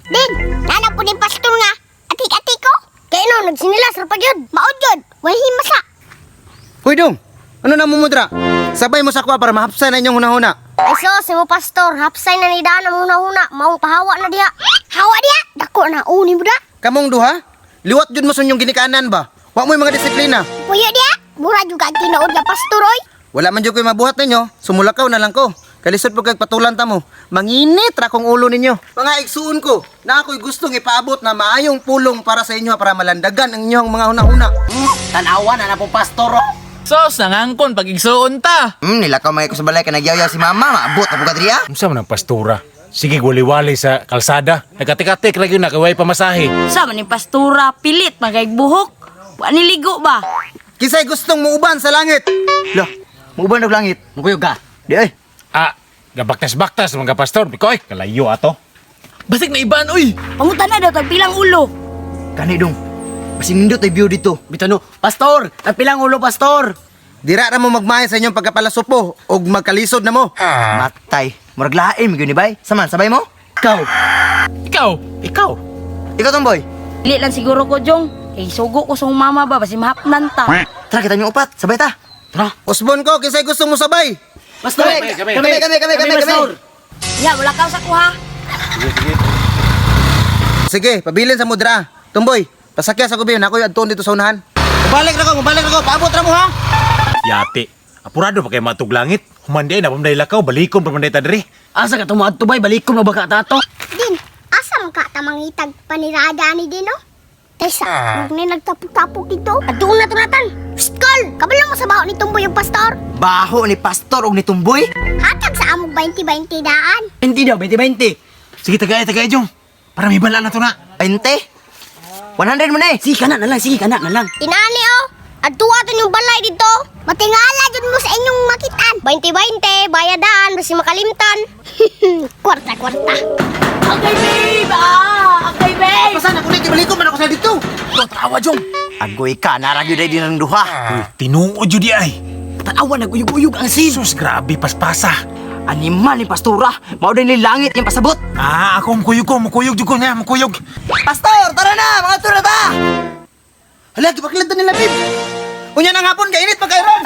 Din, nanap po din pastor nga. Atik-atik ko. Kaya no, nagsinilas ra pa yun. Maod yun. Wahi masa. Hoy dong, ano na mumudra? Sabay mo sa kwa para mahapsay na inyong hunahuna. Ay sos, mo pastor. Hapsay na ni Daan ang huna-huna. Maong pahawa na diha. Hawa diha? Dako na uni mo da. Kamong duha? Liwat jud mo sa inyong ginikanan ba? Wa mo'y mga disiplina. Puyo diha. Mura juga ang tinood nga pastor oy. Wala man jud ko'y mabuhat ninyo, sumulakaw na lang ko. Kalisod po kag patulan ta mo. Manginit ra kong ulo ninyo. Mga igsuon ko, na ako'y gustong ipaabot na maayong pulong para sa inyo para malandagan ang inyong mga hunahuna. Tanawan na po pastor. Sos, nangangkon pag igsuon ta. Nilakaw mga ko sa balay ka nagyaw si mama, maabot na po kadriya. Unsa man ang pastura? Sige, wali-wali sa kalsada. Nagkatik-atik ra gyud na kaway pamasahe. Sama ni pastura, pilit, magaybuhok. Wa niligo ba? Kisay gustong muuban sa langit. Lah, muban og langit. Mukuyog ka. Di ay. Ah, gabaktas-baktas mga pastor. Bikoy, kalayo ato. Basig na ibaan, uy. Pangutan na daw, tagpilang ulo. Kani dong. Pasinindot ay view dito. Bitano, pastor, nagpilang ulo pastor. Dira ra mo magmahay sa inyong pagkapalasupo o magkalisod na mo. Matay. Murag laim gyud ni bay. Saman sabay mo? Ikaw. Ikaw. Ikaw. Ikaw tomboy. Dili lang siguro ko, Jong. Kay sugo ko sa mama ba, basi mahapnan ta. Tara kita niyo upat, sabay ta. Tara. Usbon ko, kisay gusto mo sabay. Pastor, kami, pastor. Ya, wala ka sa kuha. Sige, pabilin sa mudra. Tumboy, pasakya sa kubi, nakoy adtuon dito sa unahan. Mabalik ra ko, paabot ra mo ha. Yati. Apurado pa kay matug langit. Humanday na pamday lakaw, balikon pa manday ta diri. Asa ka tumuad tubay, balikon mo baka tato. Din, asam ka tamangitag panirada ni Dino? Tesa, huwag na nagtapok-tapok dito. At doon na tunatan. Skol! Kabalo mo sa baho ni Tumboy yung pastor. Baho ni pastor og ni tumboy. Hatag sa amog 20-20 daan. Hindi daw, 20-20. Sige, tagay Jong. Para may bala na to na. 20. 100 mo na eh. Sige ka na lang, Inani oh! At tuwaton yung balay dito. Matingala dyan mo sa inyong makitaan. 20-20, bayadaan, basi makalimtan. Kwarta-kwarta. Okay, babe! Okay, babe! Pasan ako na ibalikon man ako sa dito. Tawa, Jong. Agoy ka, naragyo day din ng duha. Uy, tinuod jud di ay. Tanawa, naguyog-uyog ang sin. Sus, grabe paspasa. Animal ni pastura. Mao din ni langit yung pasabot. Ah, ako mukuyog jud ko niya, mukuyog. Pastor, tara na, mga tura ta. Hala, kipaklad nila, babe. Unya nang hapon, kainit pagkairon.